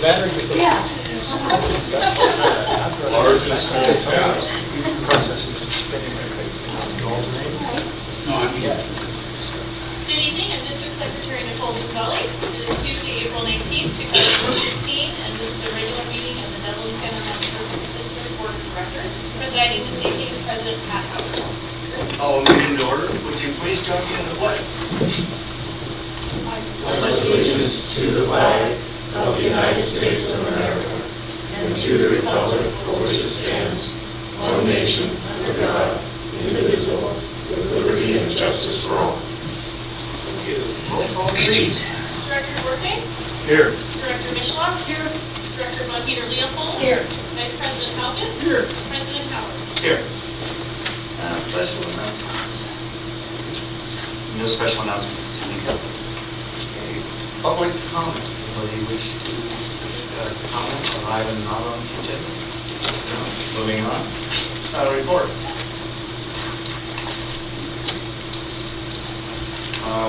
that or you think? Yeah. Largest Process processes of spending their rates in all names. No, I mean, Yes. Good evening, I'm District Secretary Nicole Gonzalez. It is Tuesday, April 19th, 2016, and this is a regular meeting of the Dublin Center Health Services District Board of Directors. Presiding this evening is President Pat Howard. Call the meeting to order. Would you please join me in the pledge? I pledge allegiance to the flag of the United States of America and to the republic for which it stands, one nation, under God, indivisible, with liberty and justice for all. Thank you. Roll call, please. Director Duarte, Here. Director Michelot, here. Director Von Peter Leopold, Here. Vice President Haugen, Here. President Howard. Here. Special announcements. No special announcements this evening. Okay. Public comment. Anybody wish to comment on item not on the agenda? No. Moving on. Reports.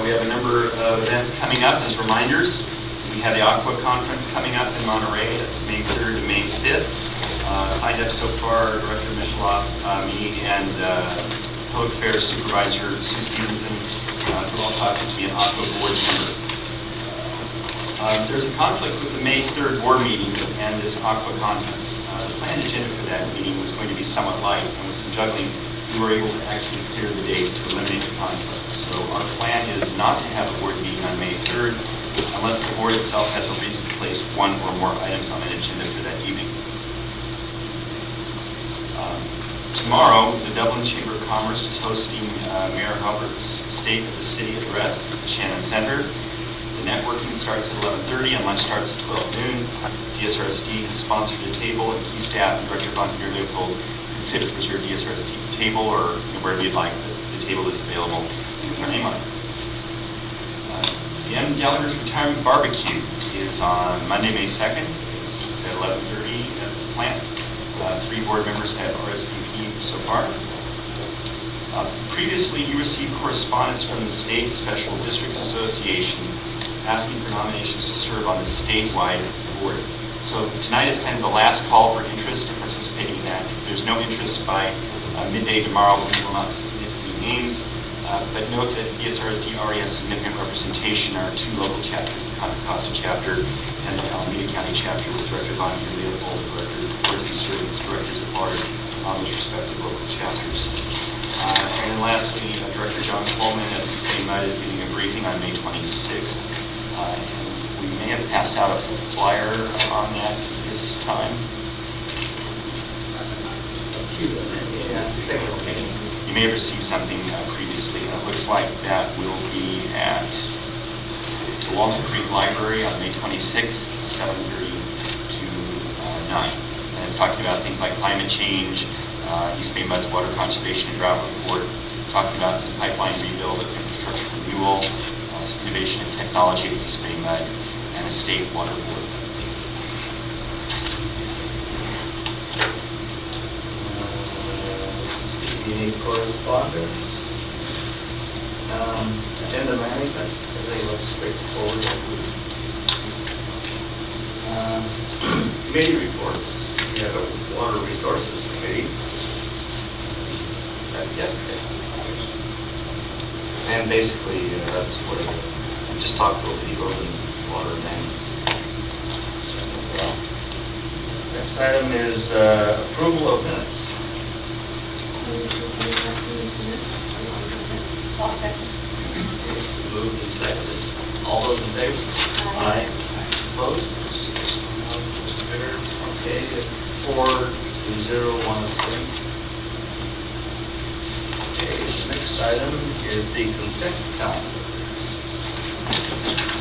We have a number of events coming up as reminders. We have the Aqua Conference coming up in Monterey. That's May 3rd to May 5th. Signed up so far, Director Michelot, me, and Public Affairs Supervisor Sue Stevenson, who all talking to be an Aqua board member. There's a conflict with the May 3rd board meeting and this Aqua Conference. The planned agenda for that meeting was going to be somewhat light, and with some juggling, we were able to actually clear the date to eliminate the conflict. So our plan is not to have a board meeting on May 3rd unless the board itself has a reason to place one or more items on an agenda for that evening. Tomorrow, the Dublin Chamber of Commerce is hosting Mayor Hubbard's State of the City Address at Shannon Center. The networking starts at 11:30 and lunch starts at 12 noon. DSRSD has sponsored a table, and key staff and Director Von Peter Leopold can sit if it's your DSRSD table or wherever you'd like. The table is available with our name on it. The M. Gallagher's Retirement Barbecue is on Monday, May 2nd. It's at 11:30 at the plant. 3 board members have RSVP'd so far. Previously, you received correspondence from the State Special Districts Association asking for nominations to serve on the statewide board. So tonight is kind of the last call for interest in participating in that. If there's no interest by midday tomorrow, we will not submit any names. But note that DSRSD already has significant representation in our 2 local chapters, the Contra Costa chapter and the Alameda County chapter, with Director Von Peter Leopold and Director George serving as directors at large on those respective local chapters. And then lastly, Director John Coleman at East Bay Mud is giving a briefing on May 26th. And we may have passed out a flyer on that this time. You may have received something previously, and it looks like that will be at the Walnut Creek Library on May 26th, 7:30 to 9. And it's talking about things like climate change, East Bay Mud's water conservation and drought report, talking about some pipeline rebuild, infrastructure renewal, some innovation and technology at East Bay Mud, and a state water board. Any correspondence? Agenda management, everything looks straightforward. Committee reports. We have a Water Resources Committee yesterday. And basically, that's what we just talked over the urban water management. Next item is approval of minutes. I'll second. Moved and seconded. All those in favor? Aye. Opposed? Okay, 4-0, 1 abstain. Okay, the next item is the consent calendar.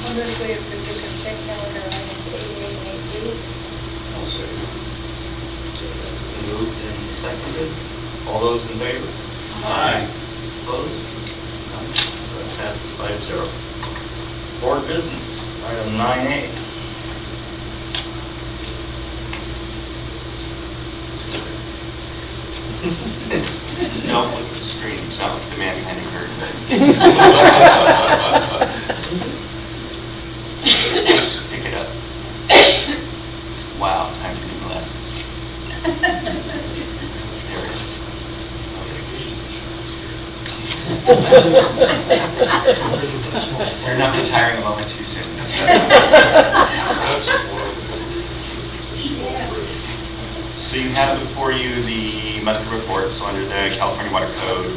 I'll move to approve the consent calendar items 8A and 8B. No, sir. Moved and seconded. All those in favor? Aye. Opposed? None. So that passes 5-0. Board business, item 9A. Don't look at the screen, don't look at the man behind the curtain. Pick it up. You're not retiring a moment too soon. So you have before you the monthly report. So under the California Water Code,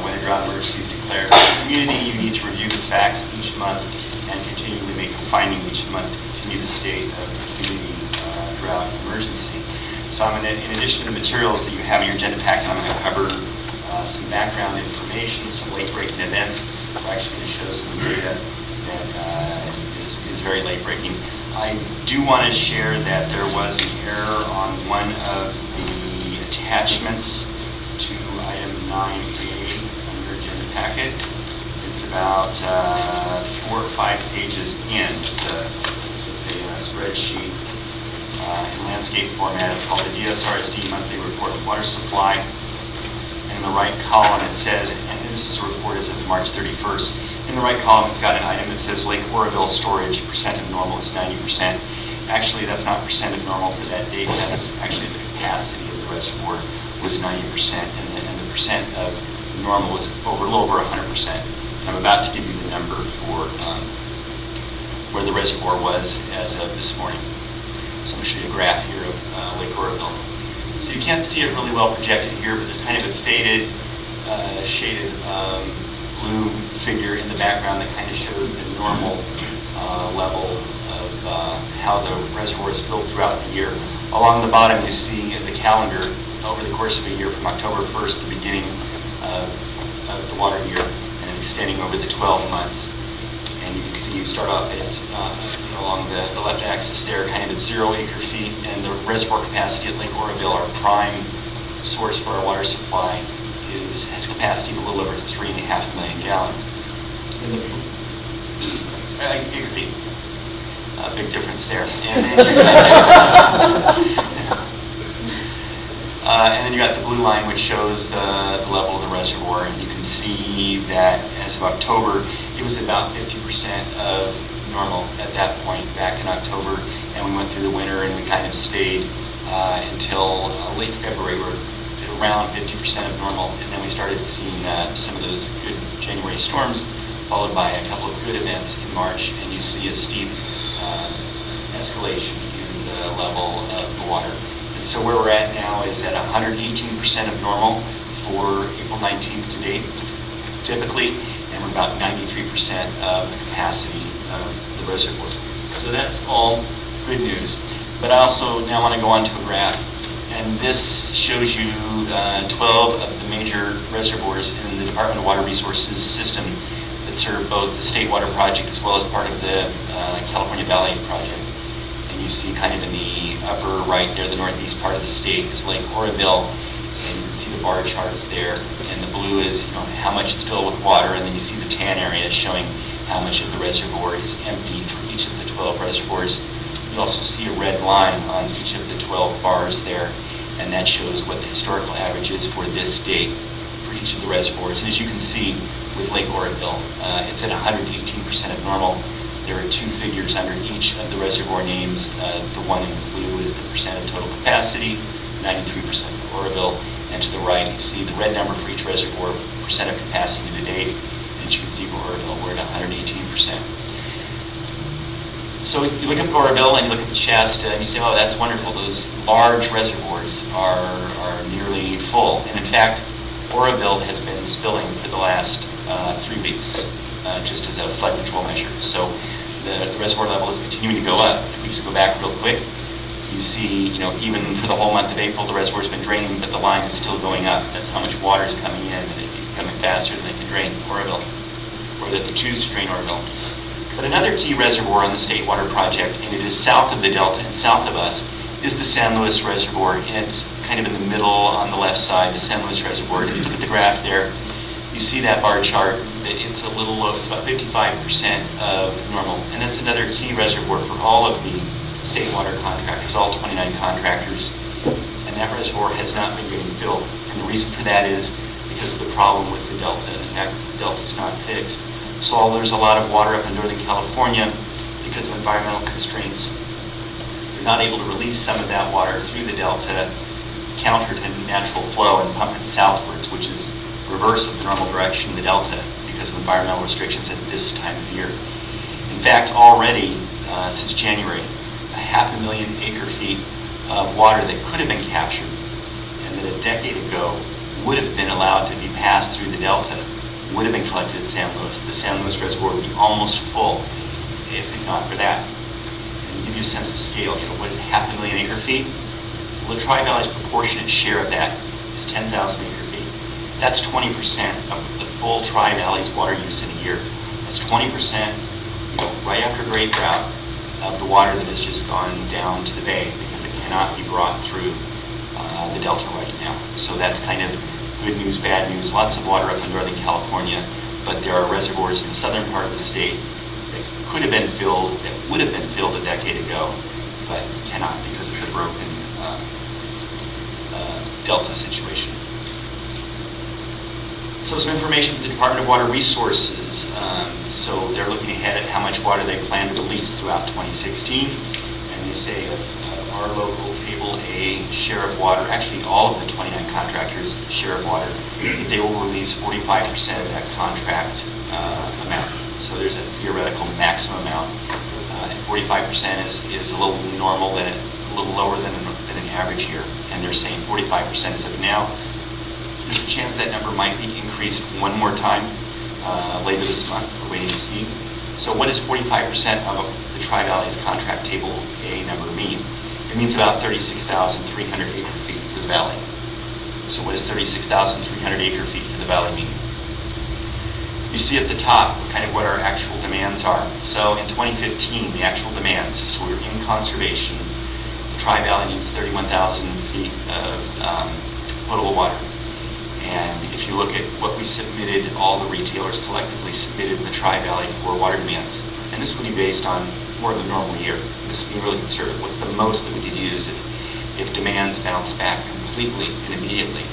when a drought emergency is declared in the community, you need to review the facts each month and continually make a finding each month to continue the state of the community drought emergency. So I'm gonna, in addition to the materials that you have in your agenda packet, I'm going to cover some background information, some late-breaking events. We're actually going to show some data that is very late-breaking. I do want to share that there was an error on one of the attachments to item 9A on your agenda packet. It's about 4 or 5 pages in. It's a spreadsheet in landscape format. It's called the DSRSD Monthly Report of Water Supply. And in the right column it says, and this is a report as of March 31st, in the right column it's got an item that says Lake Oroville storage percent of normal is 90%. Actually, that's not percent of normal for that date. That's actually the capacity of the reservoir was 90%, and the percent of normal was a little over 100%. I'm about to give you the number for where the reservoir was as of this morning. So I'm going to show you a graph here of Lake Oroville. So you can't see it really well projected here, but there's kind of a faded, shaded blue figure in the background that kind of shows the normal level of how the reservoir is filled throughout the year. Along the bottom, you see the calendar over the course of a year from October 1st, the beginning of the water year, and extending over the 12 months. And you can see you start off at, along the left axis there, kind of at 0 acre-feet, and the reservoir capacity at Lake Oroville, our prime source for our water supply, has capacity of a little over 3.5 million gallons. Acre-feet. Big difference there. And then you got the blue line, which shows the level of the reservoir, and you can see that as of October, it was about 50% of normal at that point back in October, and we went through the winter and we kind of stayed until late February. We were around 50% of normal, and then we started seeing some of those good January storms, followed by a couple of good events in March, and you see a steep escalation in the level of the water. And so where we're at now is at 118% of normal for April 19th to date, typically, and we're about 93% of the capacity of the reservoir. So that's all good news. But I also now want to go on to a graph, and this shows you 12 of the major reservoirs in the Department of Water Resources system that serve both the State Water Project as well as part of the California Valley Project. And you see kind of in the upper right there, the northeast part of the state is Lake Oroville, and you can see the bar charts there. And the blue is how much it's filled with water, and then you see the tan area showing how much of the reservoir is empty for each of the 12 reservoirs. You also see a red line on each of the 12 bars there, and that shows what the historical average is for this date for each of the reservoirs. And as you can see with Lake Oroville, it's at 118% of normal. There are 2 figures under each of the reservoir names. The one in blue is the percent of total capacity, 93% for Oroville, and to the right you see the red number for each reservoir, percent of capacity to date, and as you can see for Oroville we're at 118%. So you look at Oroville and you look at the Shasta and you say, oh, that's wonderful, those large reservoirs are nearly full. And in fact, Oroville has been spilling for the last 3 weeks, just as a flood control measure. So the reservoir level is continuing to go up. If we just go back real quick, you see, even for the whole month of April, the reservoir's been draining, but the line is still going up. That's how much water is coming in, and it's coming faster than they can drain Oroville, or that they choose to drain Oroville. But another key reservoir on the State Water Project, and it is south of the Delta and south of us, is the San Luis Reservoir, and it's kind of in the middle on the left side, the San Luis Reservoir. And if you look at the graph there, you see that bar chart, that it's a little low, it's about 55% of normal. And that's another key reservoir for all of the state water contractors, all 29 contractors. And that reservoir has not been getting filled. And the reason for that is because of the problem with the Delta. In fact, the Delta is not fixed. So there's a lot of water up in Northern California because of environmental constraints. They're not able to release some of that water through the Delta, counter to natural flow, and pump it southwards, which is reverse of the normal direction in the delta because of environmental restrictions at this time of year. In fact, already since January, 500,000 acre-feet of water that could have been captured and that a decade ago would have been allowed to be passed through the delta would have been collected at San Luis. The San Luis Reservoir would be almost full if not for that. And to give you a sense of scale, what is 500,000 acre-feet? Well, the Tri-Valley's proportionate share of that is 10,000 acre-feet. That's 20% of the full Tri-Valley's water use in a year. That's 20%, right after great drought, of the water that has just gone down to the bay because it cannot be brought through the delta right now. So that's kind of good news, bad news. Lots of water up in Northern California, but there are reservoirs in the southern part of the state that could have been filled, that would have been filled a decade ago, but cannot because of the broken delta situation. So some information from the Department of Water Resources. So they're looking ahead at how much water they plan to release throughout 2016. And they say of our local Table A share of water, actually all of the 29 contractors' share of water, they will release 45% of that contract amount. So there's a theoretical maximum amount. And 45% is a little normal, a little lower than an average year. And they're saying 45% as of now. There's a chance that number might be increased one more time later this month. We're waiting to see. So what does 45% of the Tri-Valley's contract Table A number mean? It means about 36,300 acre-feet for the valley. So what does 36,300 acre-feet for the valley mean? You see at the top kind of what our actual demands are. So in 2015, the actual demands, so we're in conservation, the Tri-Valley needs 31,000 feet of potable water. And if you look at what we submitted, all the retailers collectively submitted in the Tri-Valley for water demands, and this would be based on more than a normal year. This is being really conservative. What's the most that we could use if demands bounce back completely and immediately?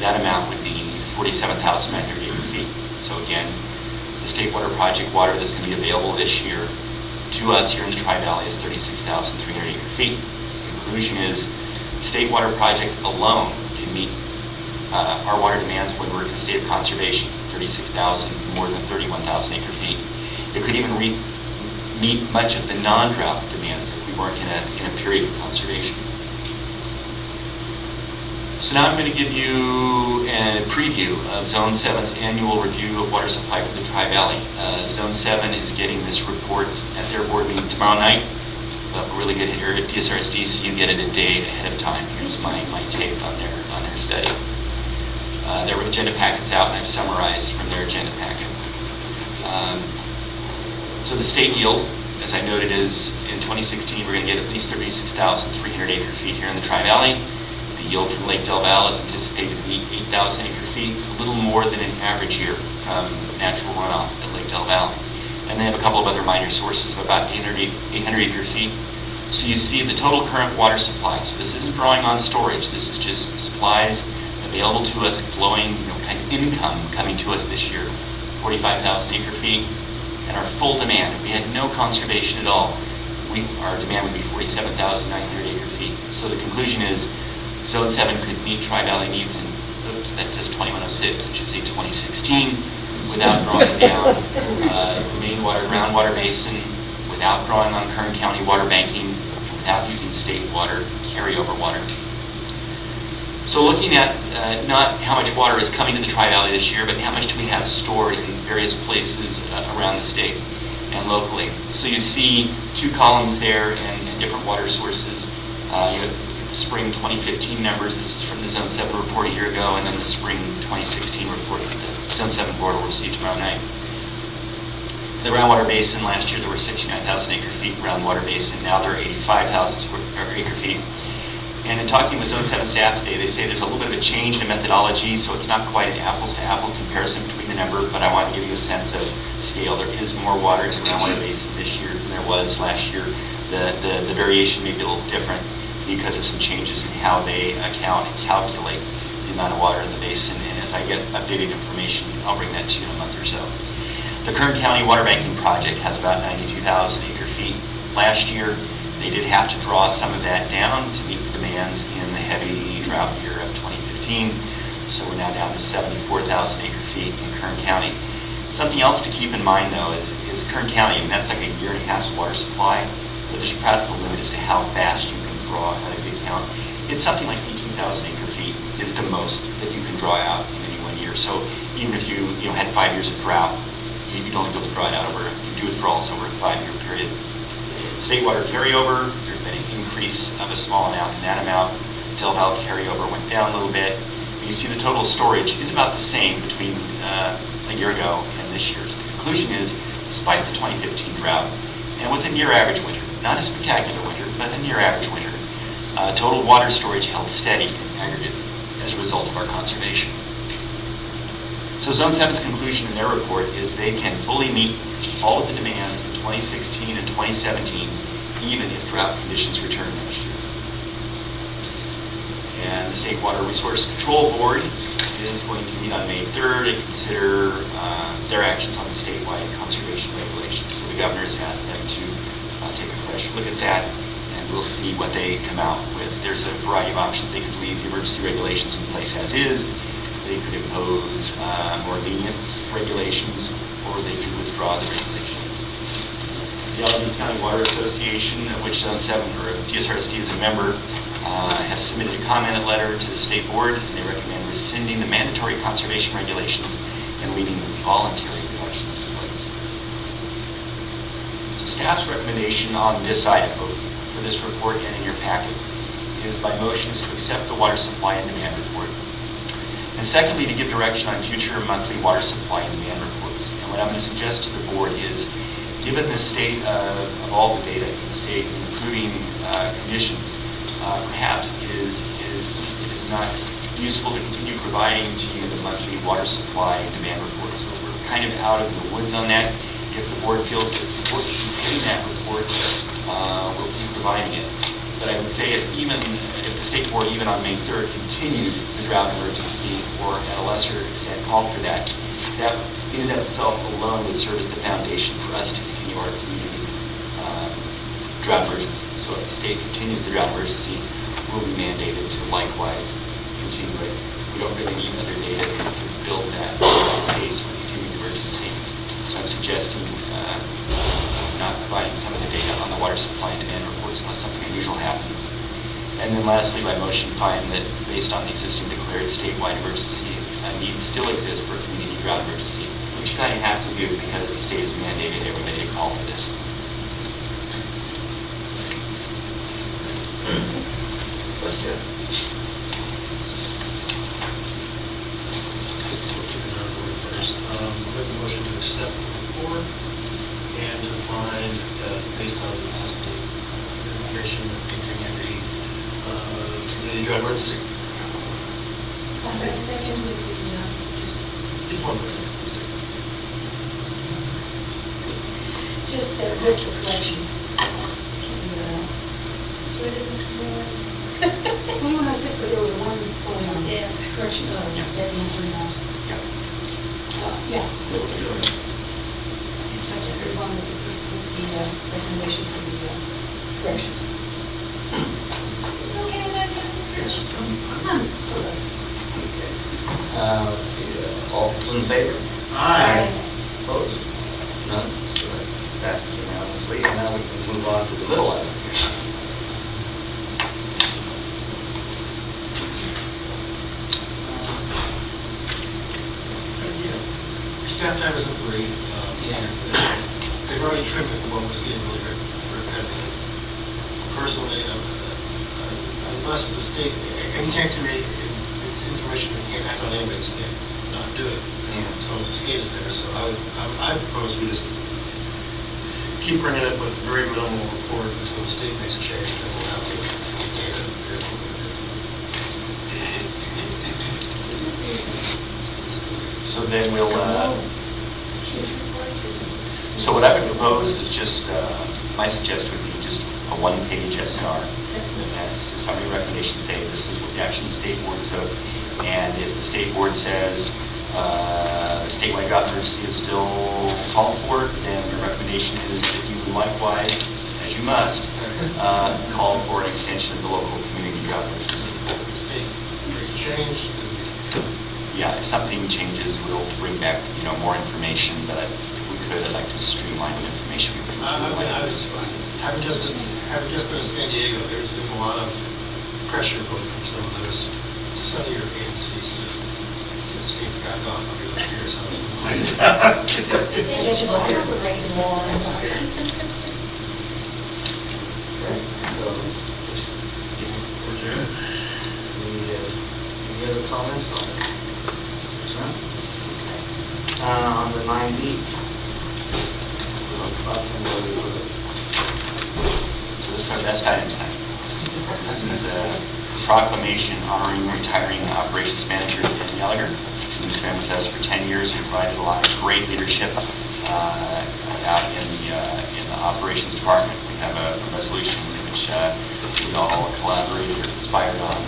That amount would be 47,900 acre-feet. So again, the State Water Project water that's going to be available this year to us here in the Tri-Valley is 36,300 acre-feet. The conclusion is the State Water Project alone can meet our water demands when we're in a state of conservation, 36,000, more than 31,000 acre-feet. It could even meet much of the non-drought demands if we weren't in a period of conservation. So now I'm going to give you a preview of Zone 7's annual review of water supply for the Tri-Valley. Zone 7 is getting this report at their board meeting tomorrow night. But we're really good here at DSRSD, so you get it a day ahead of time. Here's my take on their study. Their agenda packet's out, and I've summarized from their agenda packet. So the state yield, as I noted, is in 2016 we're going to get at least 36,300 acre-feet here in the Tri-Valley. The yield from Lake Del Valle is anticipated to be 8,000 acre-feet, a little more than an average year from natural runoff at Lake Del Valle. And they have a couple of other minor sources of about 800 acre-feet. So you see the total current water supply. So this isn't drawing on storage. This is just supplies available to us, flowing, kind of income coming to us this year, 45,000 acre-feet. And our full demand, if we had no conservation at all, our demand would be 47,900 acre-feet. So the conclusion is Zone 7 could meet Tri-Valley needs in, that says 2106, which is a 2016, without drawing down the main water, groundwater basin, without drawing on Kern County water banking, without using state water, carryover water. So looking at not how much water is coming to the Tri-Valley this year, but how much do we have stored in various places around the state and locally. So you see two columns there and different water sources. You have spring 2015 numbers. This is from the Zone 7 report a year ago, and then the spring 2016 report that the Zone 7 board will receive tomorrow night. The groundwater basin, last year there were 69,000 acre-feet groundwater basin. Now there are 85,000 acre-feet. And in talking with Zone 7 staff today, they say there's a little bit of a change in methodology, so it's not quite an apples-to-apples comparison between the number, but I want to give you a sense of scale. There is more water in the groundwater basin this year than there was last year. The variation may be a little different because of some changes in how they account and calculate the amount of water in the basin. And as I get updated information, I'll bring that to you in a month or so. The Kern County Water Banking Project has about 92,000 acre-feet. Last year, they did have to draw some of that down to meet the demands in the heavy drought year of 2015. So we're now down to 74,000 acre feet in Kern County. Something else to keep in mind, though, is Kern County, and that's like a year and a half's water supply, but there's a practical limit as to how fast you can draw out a big count. It's something like 18,000 acre feet is the most that you can draw out in any 1 year. So even if you had 5 years of drought, you'd only be able to draw it out over, you do withdrawals over a 5-year period. State water carryover, there's been an increase of a small amount in that amount. Telehealth carryover went down a little bit. And you see the total storage is about the same between a year ago and this year. So the conclusion is, despite the 2015 drought, and with a near average winter, not a spectacular winter, but a near average winter, total water storage held steady in aggregate as a result of our conservation. So Zone 7's conclusion in their report is they can fully meet all of the demands in 2016 and 2017, even if drought conditions return next year. And the State Water Resource Control Board is going to meet on May 3rd and consider their actions on the statewide conservation regulations. So the governor has asked them to take a fresh look at that, and we'll see what they come out with. There's a variety of options. They could leave the emergency regulations in place as is. They could impose more lenient regulations, or they could withdraw the regulations. The Allegheny County Water Association, of which Zone 7 or DSRSD is a member, has submitted a comment letter to the state board, and they recommend rescinding the mandatory conservation regulations and leaving the voluntary reductions in place. So staff's recommendation on this item, both for this report and in your packet, is by motions to accept the water supply and demand report. And secondly, to give direction on future monthly water supply and demand reports. And what I'm going to suggest to the board is, given the state of all the data in the state and improving conditions, perhaps it is not useful to continue providing to you the monthly water supply and demand reports. So we're kind of out of the woods on that. If the board feels that it's important to keep getting that report, we'll keep providing it. But I would say if the state board, even on May 3rd, continued the drought emergency, or at a lesser extent called for that, that in and of itself alone would serve as the foundation for us to continue our community drought emergency. So if the state continues the drought emergency, we'll be mandated to likewise continue it. We don't really need other data to build that case for continuing the emergency. So I'm suggesting not providing some of the data on the water supply and demand reports unless something unusual happens. And then lastly, by motion, find that based on the existing declared statewide emergency, a need still exists for a community drought emergency, which you kind of have to do because the state has mandated everybody to call for this. Question? I'll make a motion to accept the report and to find that based on the existing information that continue the community drought emergency. Second would be, Just 1 minute, please. just the collections. So it isn't more. 2106, but there was one going on. Yes, correction. That's not very much. Yeah. Except for the one with the recommendation for the corrections. Okay, with that, Yes, Sort of. Let's see, all those in favor? Aye. Opposed? None? So that passes unanimously, and now we can move on to the middle item. Staff time isn't free. They've already trimmed it from what was getting really repetitive. Personally, unless the state, and you can't create, it's information that can't act on anyways, you can't not do it. So the state is there, so I propose we just keep bringing it with very minimal report until the state makes a change, and we'll have to get data. So then we'll, so what I would propose is just, my suggestion would be just a 1-page SNR. That's the summary recommendation saying this is what the action the state board took. And if the state board says the statewide drought emergency is still called for, then the recommendation is that you likewise, as you must, call for an extension of the local community drought emergency. If the state makes a change, then we yeah, if something changes, we'll bring back, more information, but if we could, I'd like to streamline the information we bring. I was, having just been to San Diego, there's a lot of pressure building from some of those sunnier agencies to get the safety back off under the Pierce House. Any other comments on it? None? On the 9B. So this is our best item tonight. This is a proclamation honoring retiring operations manager Dan Gallagher, who's been with us for 10 years and provided a lot of great leadership out in the operations department. We have a resolution which we all collaborated or conspired on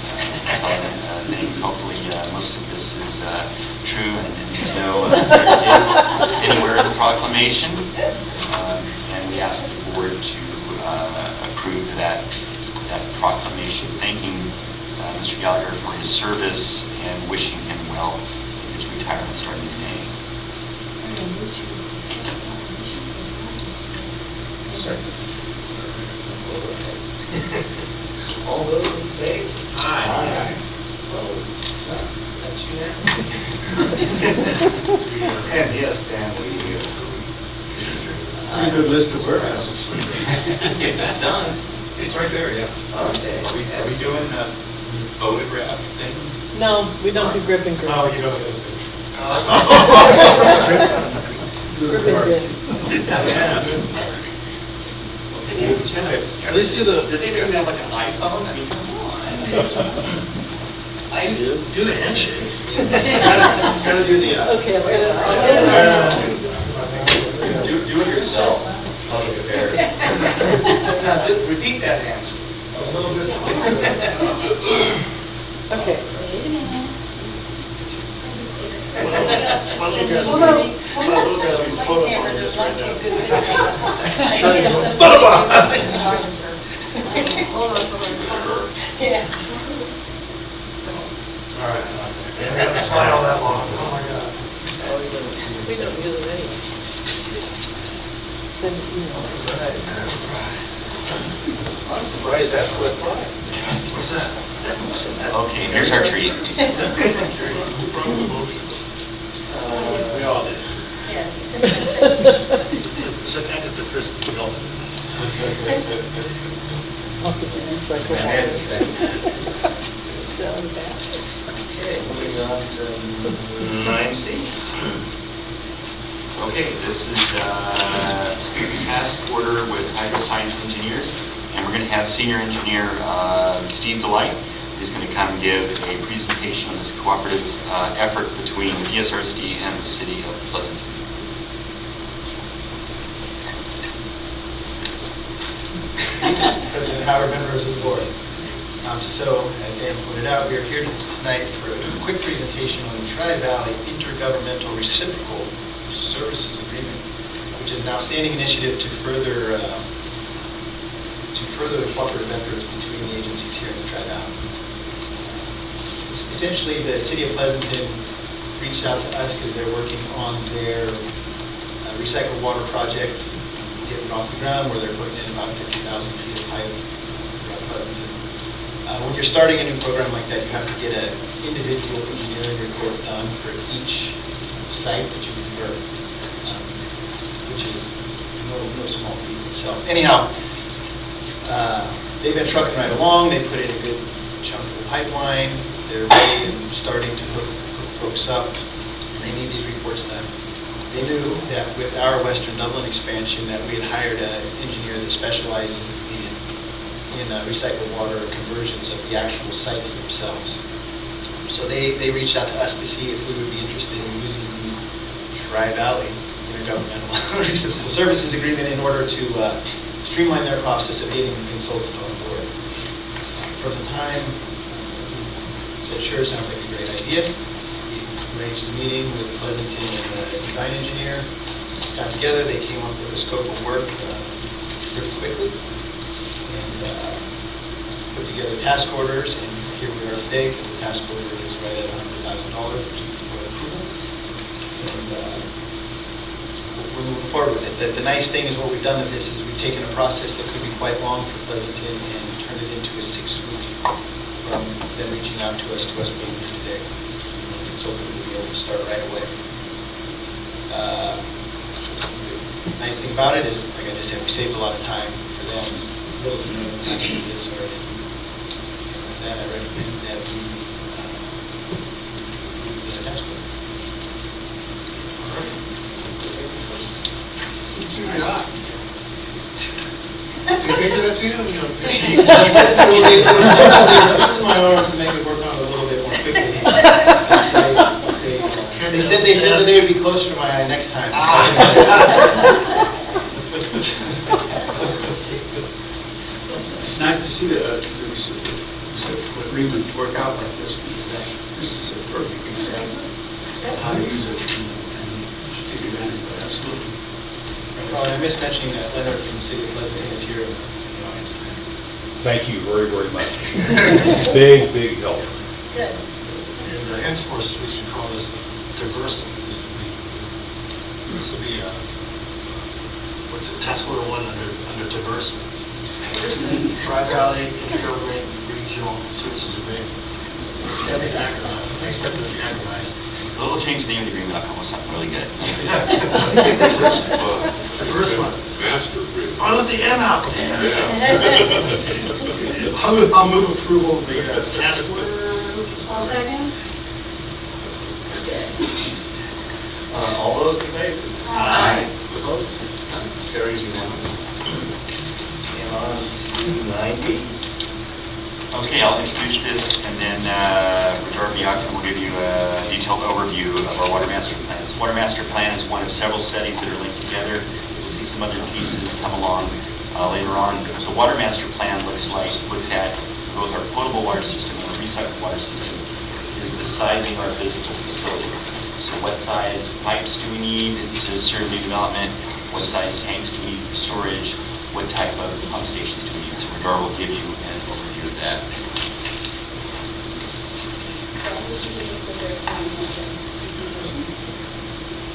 things. Hopefully, most of this is true and there's no anywhere in the proclamation. And we ask the board to approve that proclamation, thanking Mr. Gallagher for his service and wishing him well in his retirement starting in May. All those in favor? Aye. Opposed? None? That's unanimous. And yes, Dan, we Pretty good list of warehouses. get this done. It's right there, yeah. Okay. Are we doing a photograph thing? No, we don't do grip and grip. Oh, you don't. Grip and grip. At least do the. Does anybody have like an iPhone? I mean, come on. I do. Do the handshake. Gotta do the. Okay, I'm gonna. Do it yourself. Public affairs. Now, repeat that answer. A little bit. Okay. One little guy's being photographed this right now. Shutting down. All right. You have to smile that long. Oh, my God. We don't use it anyway. Send an email. I'm surprised that slipped by. What's that? Okay, here's our treat. Who brought the motion? We all did. Second at the Chris Gilman. I'll get the recycle. And then second. Down back. Okay, moving on to 9C. Okay, this is task order with hydroscience engineers, and we're going to have senior engineer Steve Delight, who's going to come give a presentation on this cooperative effort between DSRSD and the city of Pleasanton. President Howard, members of the board. So, as Dan pointed out, we are here tonight for a quick presentation on the Tri-Valley Intergovernmental Reciprocal Services Agreement, which is an outstanding initiative to further the cooperative efforts between the agencies here in the Tri-Valley. Essentially, the city of Pleasanton reached out to us because they're working on their recycled water project, getting it off the ground, where they're putting in about 50,000 feet of pipe throughout Pleasanton. When you're starting a new program like that, you have to get an individual engineering report done for each site that you convert, which is no small feat. So anyhow, they've been trucking right along. They put in a good chunk of the pipeline. They're ready and starting to hook folks up, and they need these reports done. They knew that with our Western Dublin expansion that we had hired an engineer that specializes in recycled water conversions of the actual sites themselves. So they reached out to us to see if we would be interested in using the Tri-Valley Intergovernmental Reciprocal Services Agreement in order to streamline their process of getting the consultant on board. From the time we said, sure, sounds like a great idea, we arranged a meeting with Pleasanton and the design engineer, got together, they came up with a scope of work pretty quickly, and put together task orders, and here we are today, because the task order is right at $100,000, which is And we're moving forward with it. The nice thing is what we've done with this is we've taken a process that could be quite long for Pleasanton and turned it into a 6-week from them reaching out to us being here today. So we'll be able to start right away. The nice thing about it is, like I just said, we saved a lot of time for them. Little to no actually this or that I recommend that we do the next one. Did they do that to you? This is my order to make it work on a little bit more quickly. They said that they would be closer to my eye next time. It's nice to see that there's agreement to work out like this, because this is a perfect example of how to use it and take advantage of it. Absolutely. Oh, and I missed mentioning that Leonard from the city of Pleasanton is here. Thank you very, very much. Big, big help. Good. And henceforth, we should call this diversity. This will be, what's it, task order 1 under diversity. Tri-Valley Intergovernment Regional Services Agreement. Every acronym, next step to be acronized. A little change in the name of the agreement, I'll come with something really good. The first one. Master agreement. Oh, I left the M out. I'll move approval of the task order. All second? All those in favor? Aye. Opposed? None. Carries unanimously. And on to 9B. Okay, I'll introduce this, and then Richard Biocton will give you a detailed overview of our water master plan. This water master plan is one of several studies that are linked together. You'll see some other pieces come along later on. So water master plan looks at both our potable water system and our recycled water system, is the sizing of our physical facilities. So what size pipes do we need to serve new development? What size tanks do we need for storage? What type of pump stations do we need? So Radar will give you an overview of that.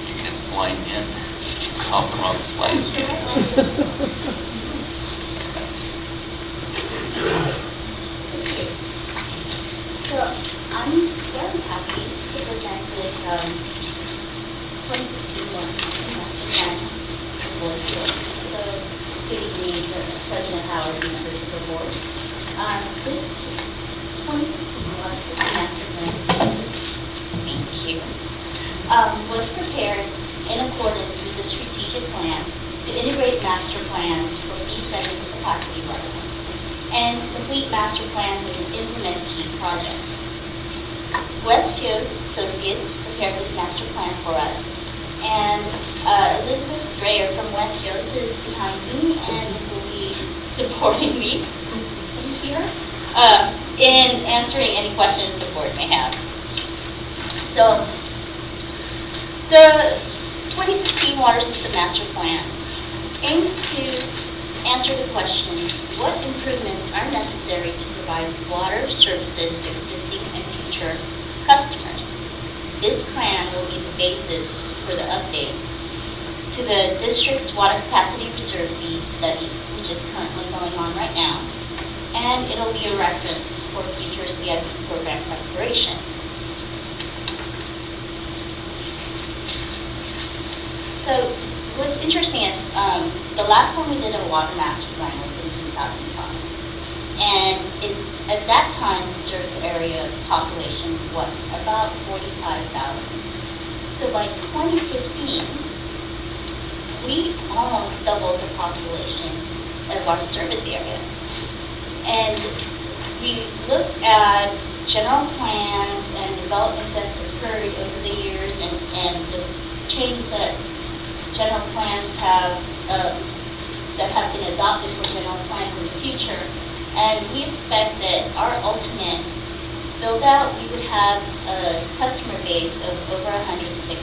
You can line in, hop them on the slides. So I'm very happy to present this 2016 master plan board here. So good evening, President Howard and members of the board. This 2016 master plan, thank you, was prepared in accordance with the strategic plan to integrate master plans for descending capacity levels and complete master plans and implement key projects. West Coast Associates prepared this master plan for us, and Elizabeth Dreyer from West Coast is behind me and will be supporting me here in answering any questions the board may have. So, the 2016 Water System Master Plan aims to answer the question, what improvements are necessary to provide water services to existing and future customers? This plan will be the basis for the update to the district's water capacity reserve fee study, which is currently going on right now, and it'll be a reference for future CIP program preparation. So what's interesting is the last time we did a water master plan was in 2005. And at that time, the service area population was about 45,000. So by 2015, we almost doubled the population of our service area. And we looked at general plans and developments that's occurred over the years and the changes that general plans have that have been adopted for general plans in the future. And we expect that our ultimate build out, we would have a customer base of over 106,000.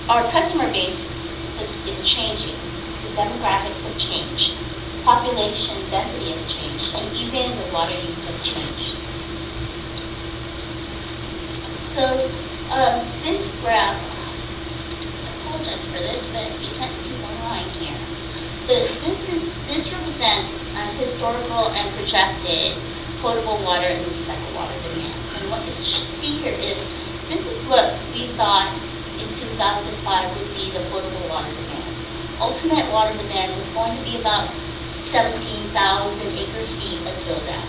Our customer base is changing. The demographics have changed. Population density has changed, and even the water use has changed. So This graph, I apologize for this, but you can't see the line here. This represents historical and projected potable water and recycled water demands. And what you see here is, this is what we thought in 2005 would be the potable water demand. Ultimate water demand was going to be about 17,000 acre-feet of build-out.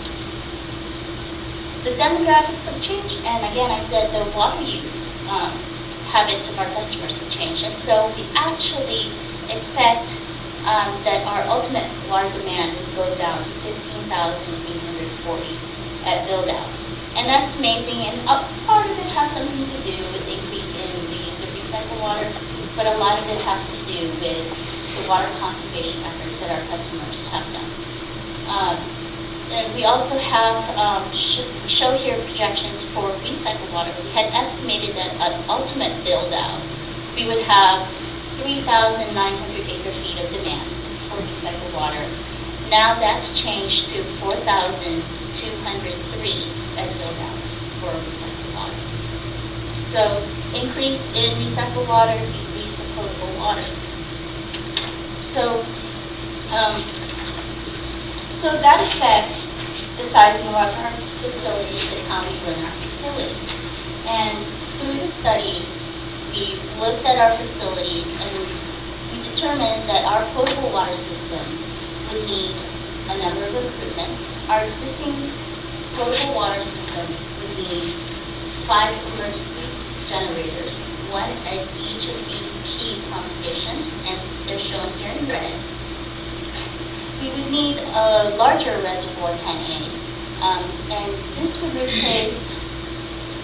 The demographics have changed, and again, I said the water use habits of our customers have changed, and so we actually expect that our ultimate water demand would go down to 15,840 at build-out. And that's amazing, and part of it has something to do with increase in the use of recycled water, but a lot of it has to do with the water conservation efforts that our customers have done. And we also have, show here projections for recycled water. We had estimated that at ultimate build-out, we would have 3,900 acre-feet of demand for recycled water. Now that's changed to 4,203 at build-out for recycled water. So increase in recycled water, decrease in potable water. So, so that affects the sizing of our current facilities and how we run our facilities. And through the study, we looked at our facilities and we determined that our potable water system would need a number of improvements. Our existing potable water system would need 5 emergency generators, 1 at each of these key pump stations, and they're shown here in red. We would need a larger reservoir 10A, and this would replace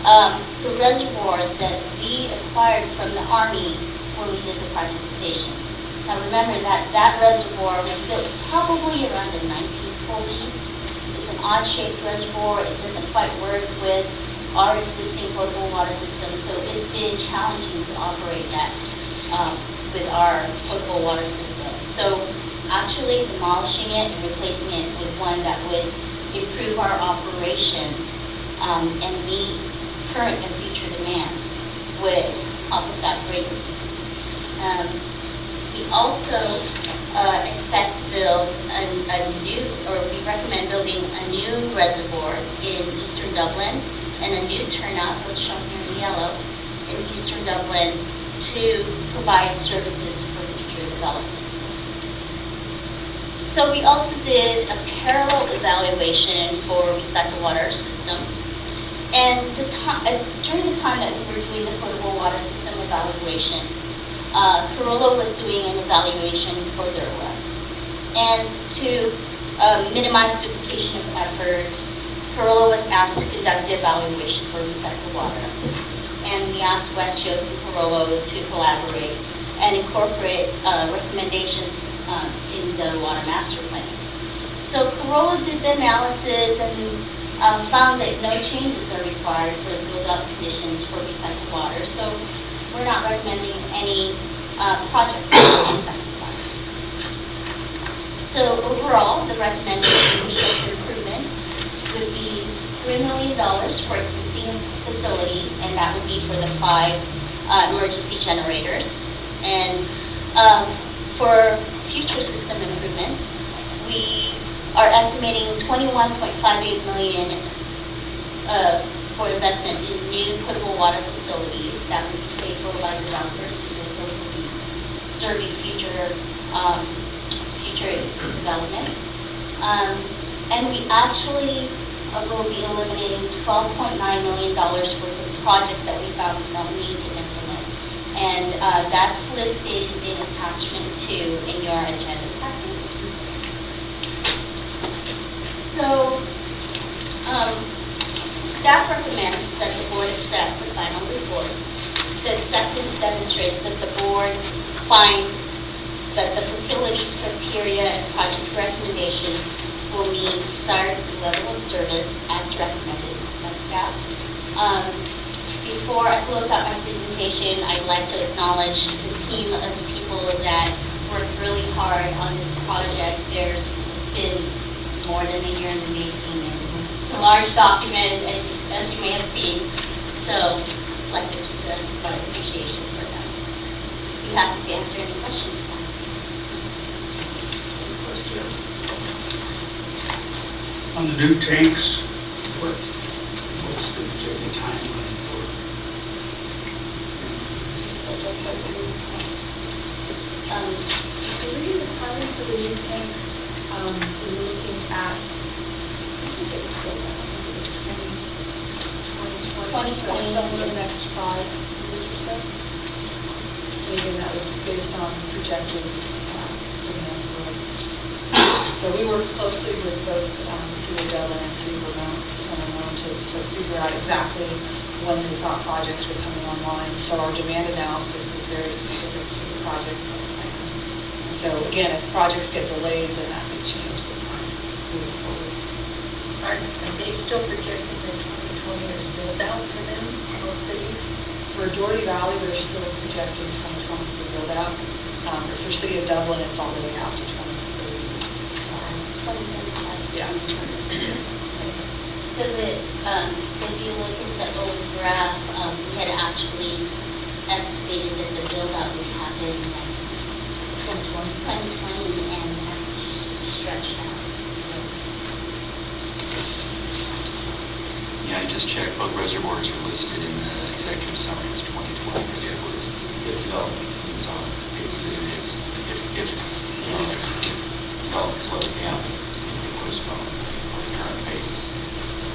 the reservoir that we acquired from the Army when we did the privatization. Now remember that that reservoir was built probably around the 1940s. It's an odd-shaped reservoir. It doesn't quite work with our existing potable water system, so it's been challenging to operate that with our potable water system. So actually demolishing it and replacing it with one that would improve our operations and meet current and future demands would help us out greatly. We also expect to build a new, or we recommend building a new reservoir in eastern Dublin and a new turnout, which is shown here in yellow, in eastern Dublin to provide services for future development. So we also did a parallel evaluation for recycled water system. And during the time that we were doing the potable water system evaluation, Corolla was doing an evaluation for DERWA. And to minimize duplication of efforts, Corolla was asked to conduct the evaluation for recycled water. And we asked West Coast and Corolla to collaborate and incorporate recommendations in the water master plan. So Corolla did the analysis and found that no changes are required for the build-out conditions for recycled water. So we're not recommending any projects for recycled water. So overall, the recommended infrastructure improvements would be $3 million for existing facilities, and that would be for the 5 emergency generators. And for future system improvements, we are estimating $21.58 million for investment in new potable water facilities that would be paid for by developers, because those will be serving future development. And we actually will be eliminating $12.9 million worth of projects that we found we don't need to implement. And that's listed in attachment 2 in your agenda package. So, staff recommends that the board accept the final report. The acceptance demonstrates that the board finds that the facilities criteria and project recommendations will meet desired level of service as recommended by staff. Before I close out my presentation, I'd like to acknowledge the team of people that worked really hard on this project. It's been more than a year in the making, and a large document, as you may have seen. So like to express my appreciation for them. You have to answer any questions now. On the new tanks, what's the timeline for? Um, I believe the timing for the new tanks, we were looking at, I think it was built out, I think it was 2020, so 2020. somewhere next 5 years or so. And again, that was based on projected demand growth. So we worked closely with both City of Dublin and City of Vermont to figure out exactly when we thought projects were coming online. So our demand analysis is very specific to the project. So again, if projects get delayed, then that could change the time moving forward. Are they still projecting that 2020 is built out for them, both cities? For Doherty Valley, they're still projecting 2020 to build out. For City of Dublin, it's all the way out to 2030. 2025. Yeah. So if you look at the old graph, we had actually estimated that the build-out would happen in 2020, and that's stretched out. Yeah, I just checked, both reservoirs are listed in the executive summary as 2020. If development continues on the pace that it is, if development slows down, it postpone or the current pace,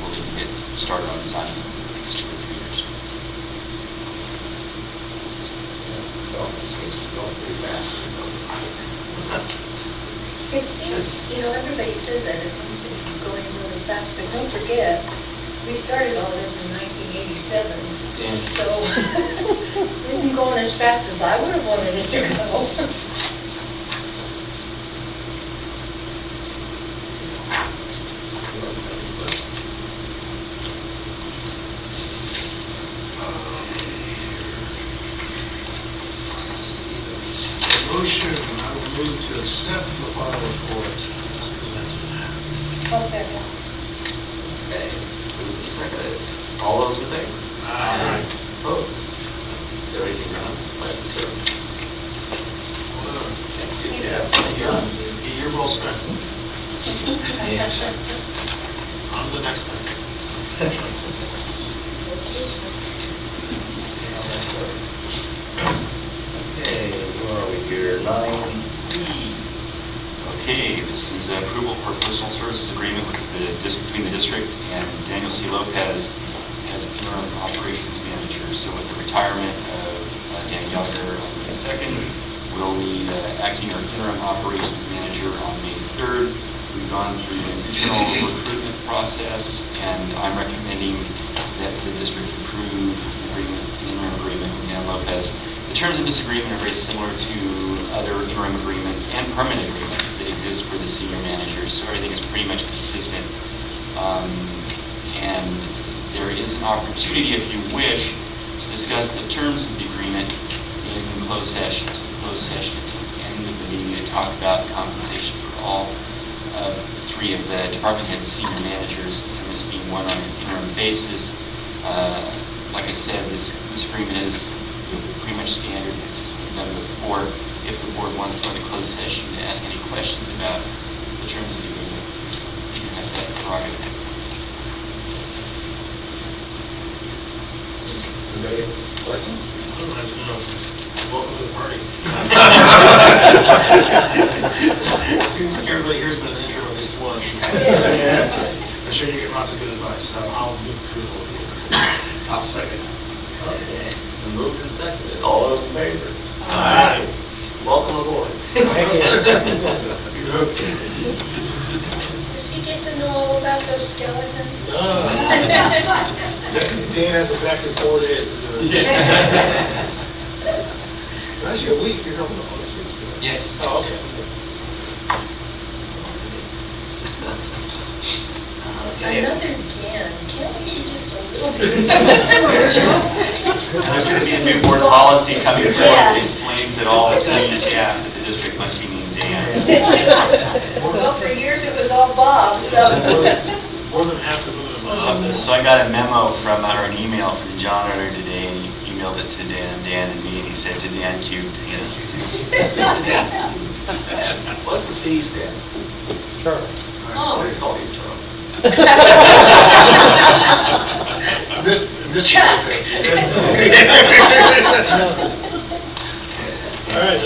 we'll need to get started on designing in the next 2 or 3 years. Development seems to be going pretty fast. It seems, everybody says that it seems to be going really fast, but don't forget, we started all this in 1987. Yeah. So it isn't going as fast as I would have wanted it to go. Motion, I will move to accept the final report as presented. I'll second. Okay, moved and seconded. All those in favor? Aye. Opposed? Everything runs 5-0. Well done. Yeah. Get your roll spent. On to the next thing. Okay, where are we here? 9E. Okay, this is approval for a personal services agreement between the district and Daniel C. Lopez as interim operations manager. So with the retirement of Dan Gallagher on May 2nd, we'll need acting or interim operations manager on May 3rd. We've gone through an internal recruitment process, and I'm recommending that the district approve an interim agreement with Dan Lopez. The terms of this agreement are very similar to other interim agreements and permanent agreements that exist for the senior managers, so everything is pretty much consistent. And there is an opportunity, if you wish, to discuss the terms of the agreement in closed session. So in closed session, at the end of the meeting, to talk about compensation for all 3 of the department head senior managers, and this being one on an interim basis. Like I said, this agreement is pretty much standard. It's just what we've done before. If the board wants to go into closed session to ask any questions about the terms of the agreement, you have that prerogative. Anybody have questions? Otherwise, welcome to the party. Seems like everybody here's been an intro at least once. I'm sure you get lots of good advice. I'll move approval of the agreement. I'll second. Okay, it's been moved and seconded. All those in favor? Aye. Welcome aboard. You're okay. Does he get to know all about those skeletons? Dan has exactly 4 days to do it. Actually, a week, you're helping the next week. Yes. Oh, okay. Another Dan, can't we do just a little bit? There's going to be a new board policy coming forward that Yes. explains that all employee staff at the district must be named Dan. Well, for years it was all Bob, so. More than half the movement. about this. So I got a memo from, or an email from John earlier today, and he emailed it to Dan and me, and he said to Dan cubed. What's the C stand? Charlie. Oh, they call you Charlie. Mr. All right,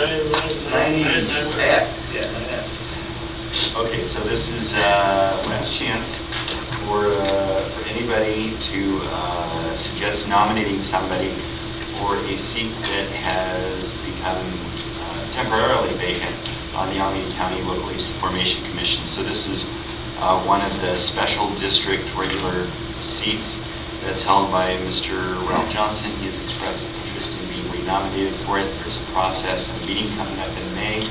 90F. Yeah, F. Okay, so this is last chance for anybody to suggest nominating somebody for a seat that has become temporarily vacant on the Alameda County Local Agency Formation Commission. So this is one of the special district regular seats that's held by Mr. Ralph Johnson. He has expressed interest in being renominated for it. There's a process, a meeting coming up in May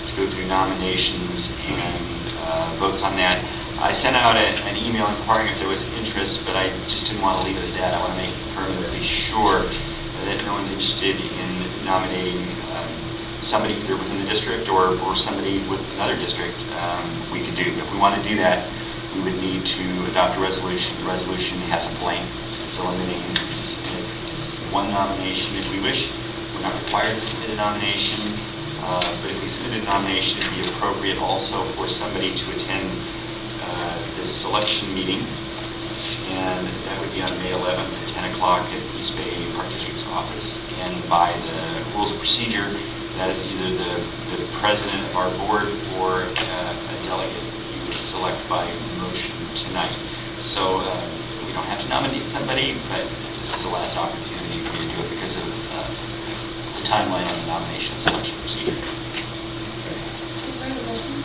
to go through nominations and votes on that. I sent out an email inquiring if there was interest, but I just didn't want to leave it at that. I want to make permanently sure that no one's interested in nominating somebody either within the district or somebody with another district. We could do. If we want to do that, we would need to adopt a resolution. The resolution has a blank. Fill in the name. Submit one nomination if we wish. We're not required to submit a nomination, but if we submit a nomination, it'd be appropriate also for somebody to attend this selection meeting, and that would be on May 11th at 10 o'clock at East Bay Park District's office. And by the rules of procedure, that is either the president of our board or a delegate you would select by motion tonight. So we don't have to nominate somebody, but this is the last opportunity for you to do it because of the timeline on the nomination selection procedure. Is there a motion?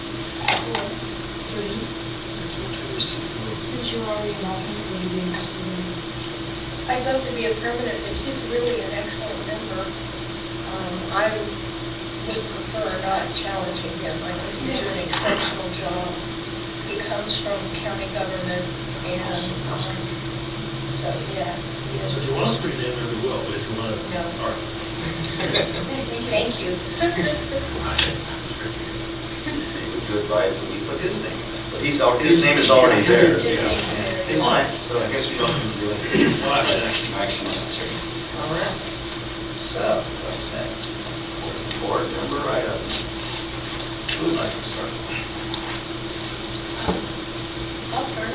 Since you are already an alternate, would you be interested in? I'd love to be a permanent, but he's really an excellent member. I would prefer not challenging him. I think he's doing an exceptional job. He comes from county government, and so, yeah. he is- So if you want us to put your name there, we will, but if you want to... No. All right. Thank you. Would you advise that we put his name in? But his name is already there. Yeah. All right, so I guess we don't need to do it. All right, action. Action necessary. All right. So, what's next? Board member items. Who would like to start? I'll start.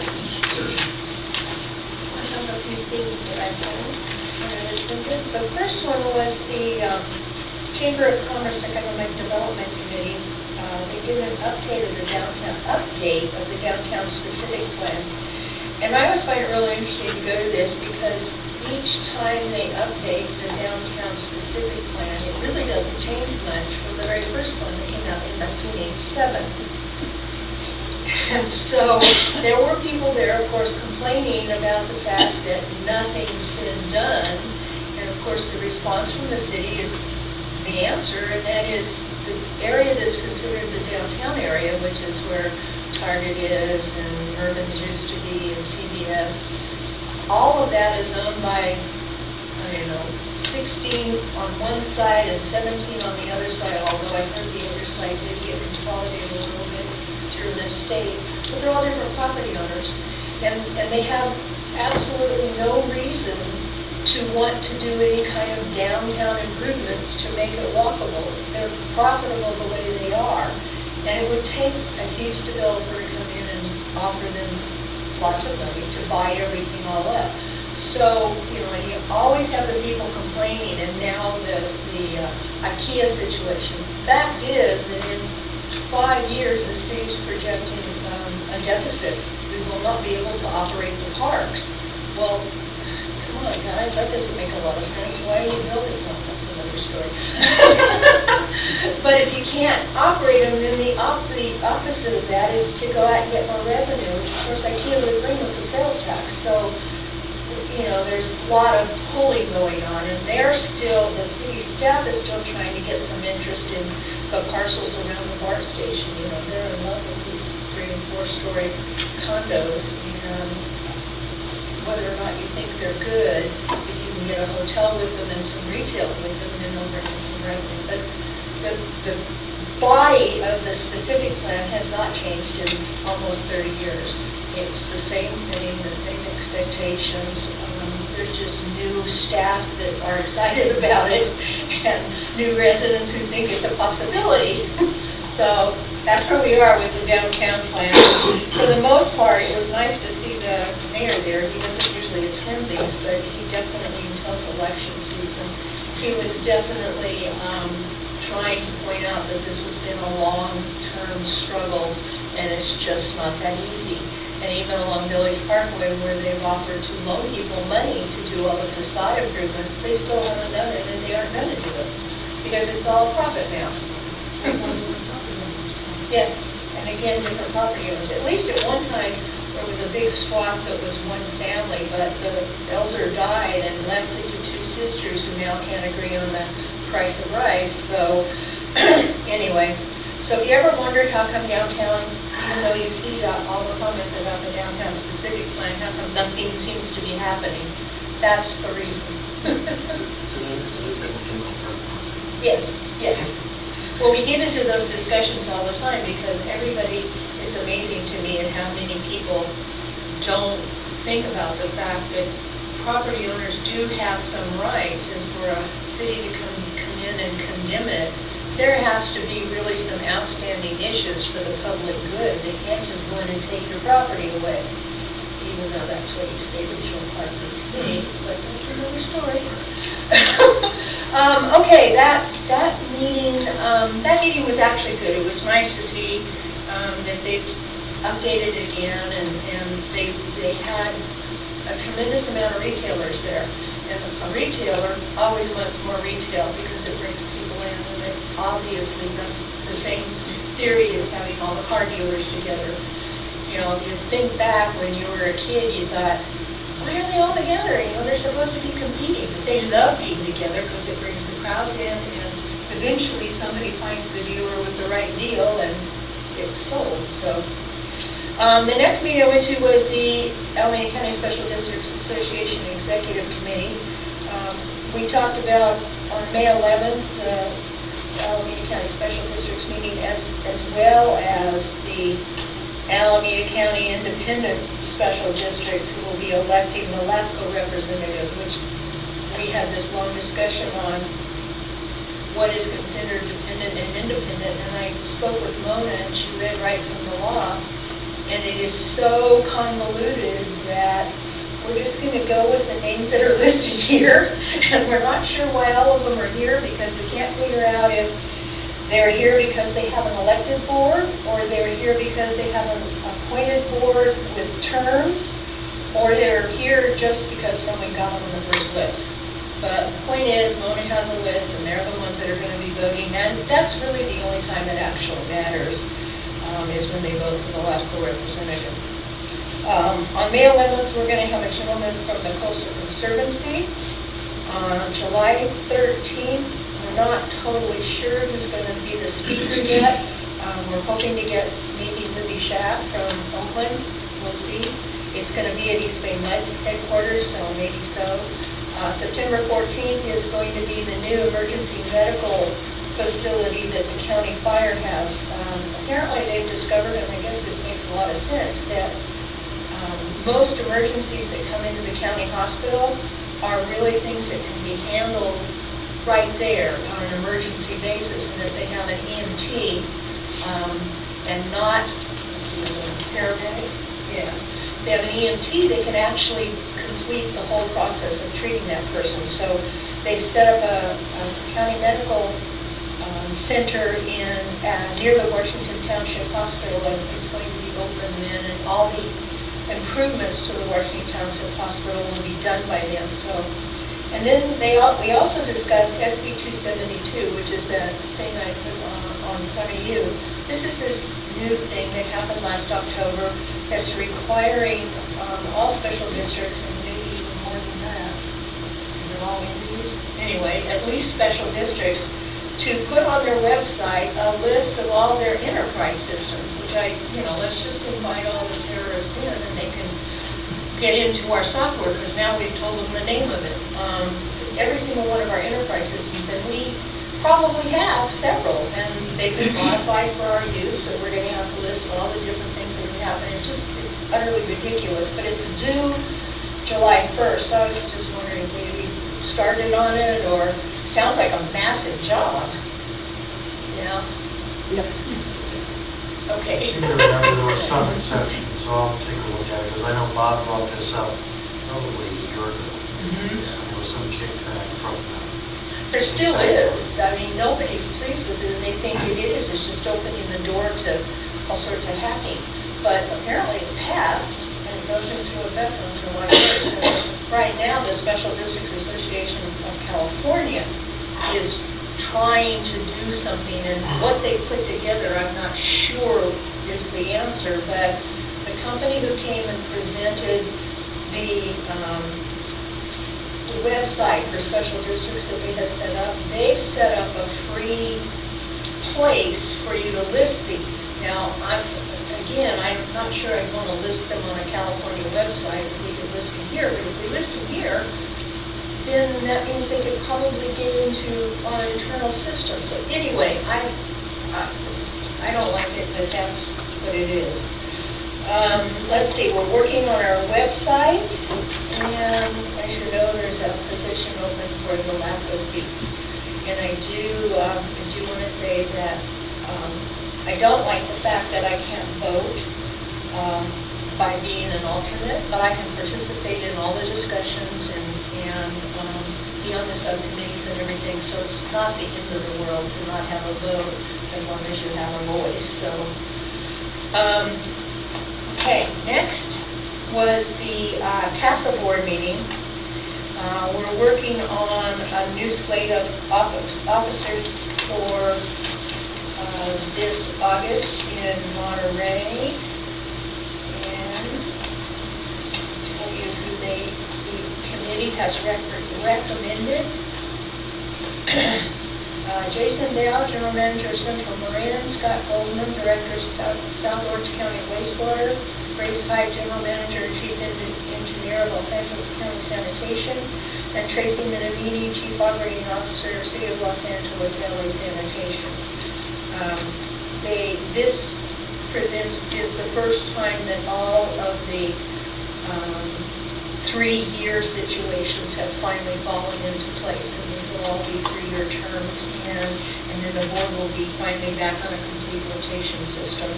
I have a few things that I found. The first one was the Chamber of Commerce Economic Development Committee. They did an update of the downtown specific plan. And I always find it really interesting to go to this because each time they update the downtown specific plan, it really doesn't change much from the very first one that came out in 1987. And so there were people there, of course, complaining about the fact that nothing's been done. And of course, the response from the city is the answer, and that is the area that's considered the downtown area, which is where Target is and Urban's used to be and CVS. All of that is owned by, 16 on one side and 17 on the other side, although I heard the other side did get consolidated a little bit through an estate. But they're all different property owners. And they have absolutely no reason to want to do any kind of downtown improvements to make it walkable. They're profitable the way they are. And it would take a huge developer to come in and offer them lots of money to buy everything all up. So, and you always have the people complaining, and now the IKEA situation. Fact is that in 5 years, the city's projecting a deficit. We will not be able to operate the parks. Well, come on, guys, that doesn't make a lot of sense. Why are you building them? That's another story. But if you can't operate them, then the opposite of that is to go out and get more revenue, which of course IKEA would bring with the sales tax. So, there's a lot of pulling going on, and the city staff is still trying to get some interest in the parcels around the BART station. They're in love with these 3- and 4-story condos, and whether or not you think they're good, if you can get a hotel with them and some retail with them, then they'll bring in some revenue. But the body of the specific plan has not changed in almost 30 years. It's the same thing, the same expectations. There's just new staff that are excited about it and new residents who think it's a possibility. So that's where we are with the downtown plan. For the most part, it was nice to see the mayor there. He doesn't usually attend these, but he definitely, until it's election season, he was definitely trying to point out that this has been a long-term struggle and it's just not that easy. And even along Village Parkway, where they've offered to loan people money to do all the facade improvements, they still haven't done it and they aren't going to do it because it's all profit now. Yes, and again, different property owners. At least at one time, there was a big swath that was one family, but the elder died and left it to two sisters who now can't agree on the price of rice. So anyway, so if you ever wondered how come downtown, even though you see that all the comments about the downtown specific plan, how come nothing seems to be happening? That's the reason. It's an independent park. Yes, yes. Well, we get into those discussions all the time because everybody, it's amazing to me and how many people don't think about the fact that property owners do have some rights, and for a city to come in and condemn it, there has to be really some outstanding issues for the public good. They can't just go in and take your property away, even though that's what East Bay Regional Park did to me, but that's another story. Okay, that meeting was actually good. It was nice to see that they've updated again, and they had a tremendous amount of retailers there. And a retailer always wants more retail because it brings people in, and it obviously does the same theory as having all the car dealers together. You know, if you think back when you were a kid, you thought, why are they all together? You know, they're supposed to be competing. But they love being together because it brings the crowds in, and eventually somebody finds the dealer with the right deal, and it's sold. So the next meeting I went to was the Alameda County Special Districts Association Executive Committee. We talked about on May 11th the Alameda County Special Districts meeting as well as the Alameda County Independent Special Districts who will be electing the LAFCO representative, which we had this long discussion on what is considered dependent and independent. And I spoke with Mona, and she read right from the law. And it is so convoluted that we're just going to go with the names that are listed here. And we're not sure why all of them are here because we can't figure out if they're here because they have an elected board, or they're here because they have an appointed board with terms, or they're here just because someone got them on the first list. But the point is, Mona has a list, and they're the ones that are going to be voting. And that's really the only time it actually matters, is when they vote for the LAFCO representative. On May 11th, we're going to have a gentleman from the Coastal Conservancy. On July 13th, we're not totally sure who's going to be the speaker yet. We're hoping to get maybe Libby Schaff from Oakland. We'll see. It's going to be at East Bay Mud's headquarters, so maybe so. September 14th is going to be the new emergency medical facility that the county fire has. Apparently they've discovered, and I guess this makes a lot of sense, that most emergencies that come into the county hospital are really things that can be handled right there on an emergency basis. And if they have an EMT and not, let's see, a paramedic, yeah, if they have an EMT, they can actually complete the whole process of treating that person. So they've set up a county medical center near the Washington Township Hospital, and it's going to be open then, and all the improvements to the Washington Township Hospital will be done by them. So, and then we also discussed SB 272, which is the thing I put on front of you. This is this new thing that happened last October that's requiring all special districts, and maybe even more than that, because they're all entities. Anyway, at least special districts, to put on their website a list of all their enterprise systems, which let's just invite all the terrorists in and they can get into our software, because now we've told them the name of it. Every single one of our enterprise systems, and we probably have several, and they've been modified for our use, so we're going to have to list all the different things that can happen. It's utterly ridiculous, but it's due July 1st, so I was just wondering if we started on it, or, sounds like a massive job, you know? Yep. I Okay. seem to remember there was some exception, so I'll take a look at it, because I know Bob brought this up probably a year ago. Mhm. Yeah, there was some kickback from them. There still is. I mean, nobody's pleased with it, and they think it is. It's just opening the door to all sorts of hacking. But apparently it passed, and it goes into effect on July 1st. And right now, the Special Districts Association of California is trying to do something, and what they put together, I'm not sure is the answer, but the company who came and presented the website for special districts that we had set up, they've set up a free place for you to list these. Now, I'm not sure I'd want to list them on a California website. We could list them here, but if we list them here, then that means they could probably get into our internal system. So anyway, I don't like it, but that's what it is. Let's see, we're working on our website, and as you know, there's a position open for the LAFCO seat. And I do want to say that I don't like the fact that I can't vote by being an alternate, but I can participate in all the discussions and be on the subcommittees and everything, so it's not the end of the world to not have a vote as long as you have a voice. So, okay, next was the CASA board meeting. We're working on a new slate of officers for this August in Monterey. And tell you who the committee has recommended. Jason Dow, General Manager, Central Marin; Scott Goldman, Director, South Orange County Wastewater; Grace Hyde, General Manager and Chief Engineer of Los Angeles County Sanitation; and Tracy Minamini, Chief Operating Officer, City of Los Angeles LA Sanitation. This is the first time that all of the 3-year situations have finally fallen into place, and these will all be 3-year terms, and then the board will be finally back on a complete rotation system.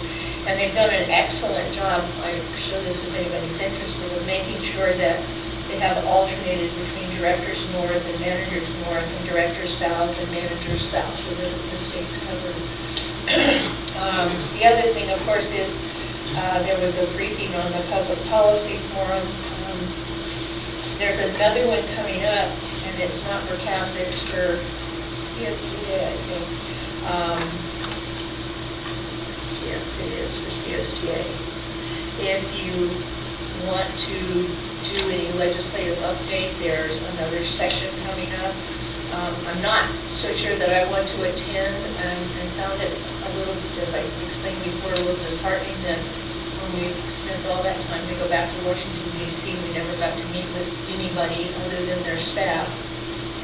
And they've done an excellent job, I show this if anybody's interested, of making sure that they have alternated between directors north and managers north, and directors south and managers south, so that the state's covered. The other thing, of course, is there was a briefing on the public policy forum. There's another one coming up, and it's not for CASA, it's for CSTA, I think. Yes, it is for CSTA. If you want to do any legislative update, there's another session coming up. I'm not so sure that I want to attend, and found it a little, as I explained before, a little disheartening that when we spent all that time to go back to Washington DC, we never got to meet with anybody other than their staff.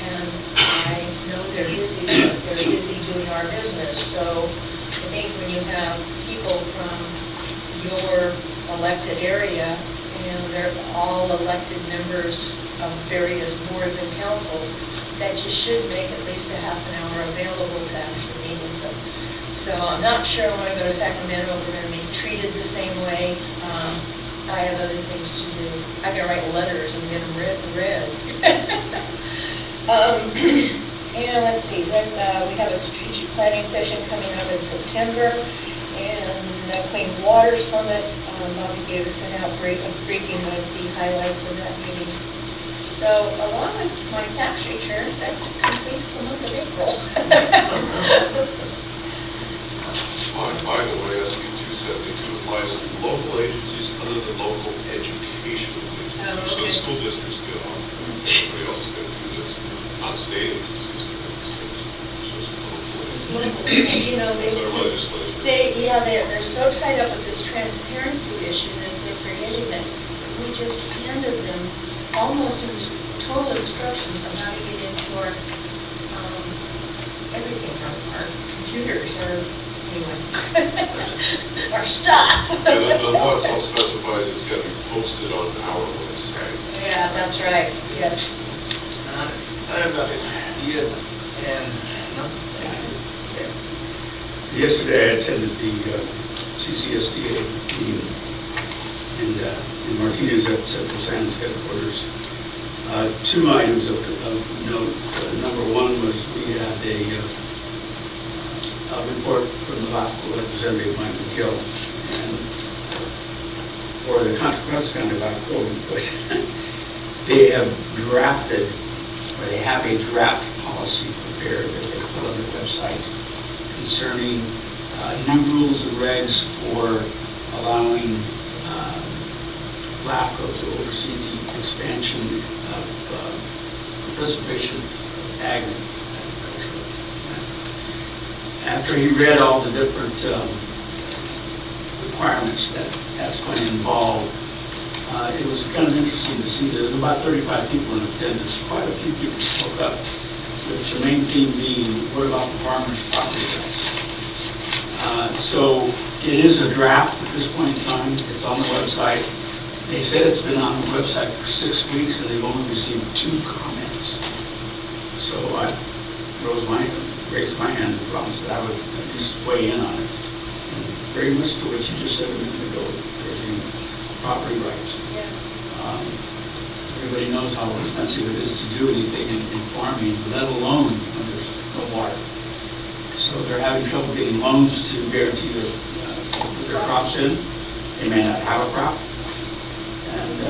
And I know they're busy, but they're busy doing our business. So I think when you have people from your elected area, and they're all elected members of various boards and councils, that you should make at least a half an hour available to actually meet with them. So I'm not sure I want to go to Sacramento if we're going to be treated the same way. I have other things to do. I can write letters and get them read. And let's see, then we have a strategic planning session coming up in September, and the Clean Water Summit. Bobby gave us a briefing of the highlights of that meeting. So along with my tax returns, that completes the month of April. By the way, SB 272 applies to local agencies other than local educational agencies. Oh, So okay. the school districts get on, everybody else is going to do this. Not state agencies, but the states. It's just local agencies. You know, It's their legislature. they're so tied up with this transparency issue that they're forgetting that we just handed them almost total instructions on how to get into our everything from our computers, our stuff. And the law itself specifies it's got to be posted on our website. Yeah, that's right, yes. I have nothing. Yeah, and, no, Yesterday, I attended the CCSDA meeting in Martinez at Central Sands headquarters. Two items of note. Number one was we had a report from the LAFCO representative, Mike McGill, and for the Contra Costa County LAFCO, they have drafted, or they have a draft policy prepared that they put on their website concerning new rules and regs for allowing LAFCO to oversee the expansion of preservation of agriculture. After he read all the different requirements that that's going to involve, it was kind of interesting to see there's about 35 people in attendance. Quite a few people spoke up, with the main theme being, what about the farmers' property rights? So it is a draft at this point in time. It's on the website. They said it's been on the website for 6 weeks and they've only received 2 comments. So I raised my hand and promised that I would at least weigh in on it. And very much to what you just said a minute ago, regarding property rights. Yeah. Everybody knows how expensive it is to do anything in farming, let alone when there's no water. So they're having trouble getting loans to guarantee put their crops in. They may not have a crop. And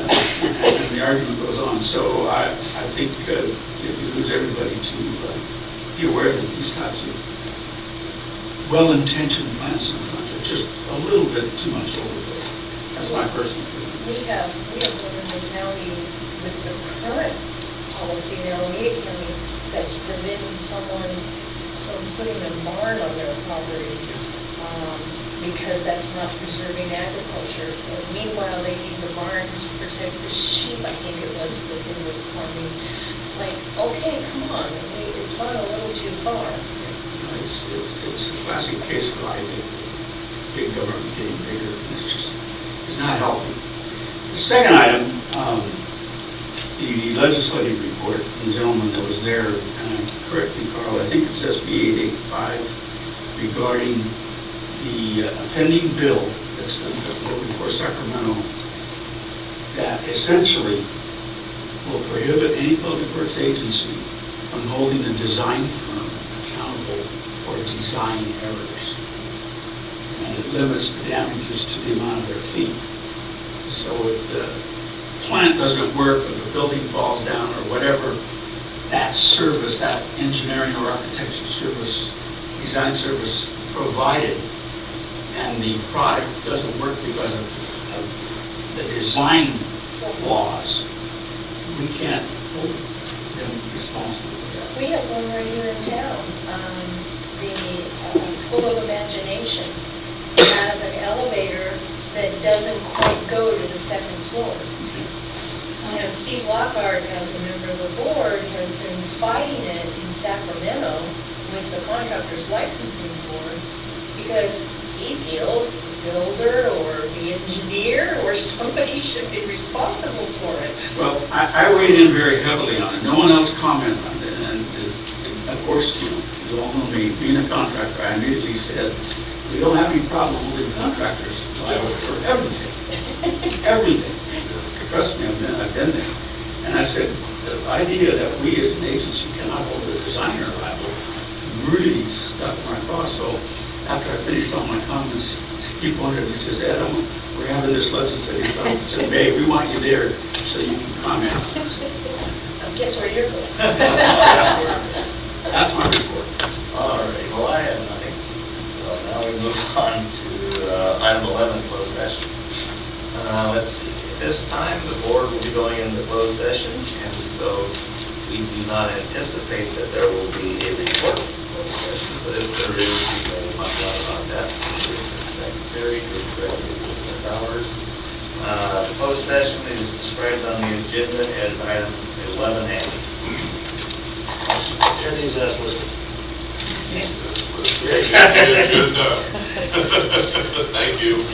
the argument goes on. So I think it behooves everybody to be aware that these types of well-intentioned plans sometimes are just a little bit too much overboard. That's my personal opinion. We have one in the county with the current policy in Alameda County that's preventing someone from putting a barn on their property because that's not preserving agriculture. And meanwhile, they need the barn to protect the sheep, I think it was, that they were farming. It's like, okay, come on, it's gone a little too far. It's a classic case of, I think, big government getting bigger. It's not healthy. The second item, the legislative report, the gentleman that was there, correct me, Carl, I think it's SB 885, regarding the pending bill that's going to go before Sacramento that essentially will prohibit any public works agency from holding a design firm accountable for design errors. And it limits the damages to the amount of their fee. So if the plant doesn't work, or the building falls down, or whatever, that service, that engineering or architectural service, design service provided, and the product doesn't work because of the design flaws, we can't hold them responsible for that. We have one right here in town. The School of Imagination has an elevator that doesn't quite go to the second floor. And Steve Lockhart, as a member of the board, has been fighting it in Sacramento with the contractor's licensing board because he feels the builder or the engineer or somebody should be responsible for it. Well, I weighed in very heavily on it. No one else commented on it. And of course, you all know me, being a contractor, I immediately said, we don't have any problem holding contractors liable for everything. Everything. Trust me, I've been there. And I said, the idea that we as an agency cannot hold a designer liable really stuck my craw. So after I finished all my comments, he pointed, he says, Ed, we're having this legislative conference in May. We want you there so you can comment on this. Guess where you're going? That's my report. All right, well, I have nothing. So now we move on to item 11, closed session. Let's see, at this time, the board will be going into closed session, and so we do not anticipate that there will be a report of closed session, but if there is, we may find out about that from the secretary during regular business hours. The closed session is described on the agenda as item 11A. Attendees as listed. Good enough. Thank you.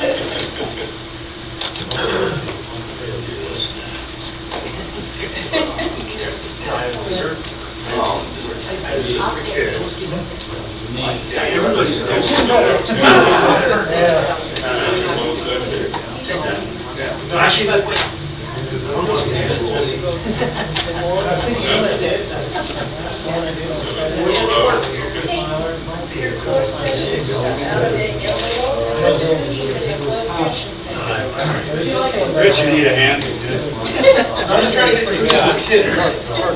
Your closed session, out of it, Rich, you need a hand? I'm just trying to get through the kids.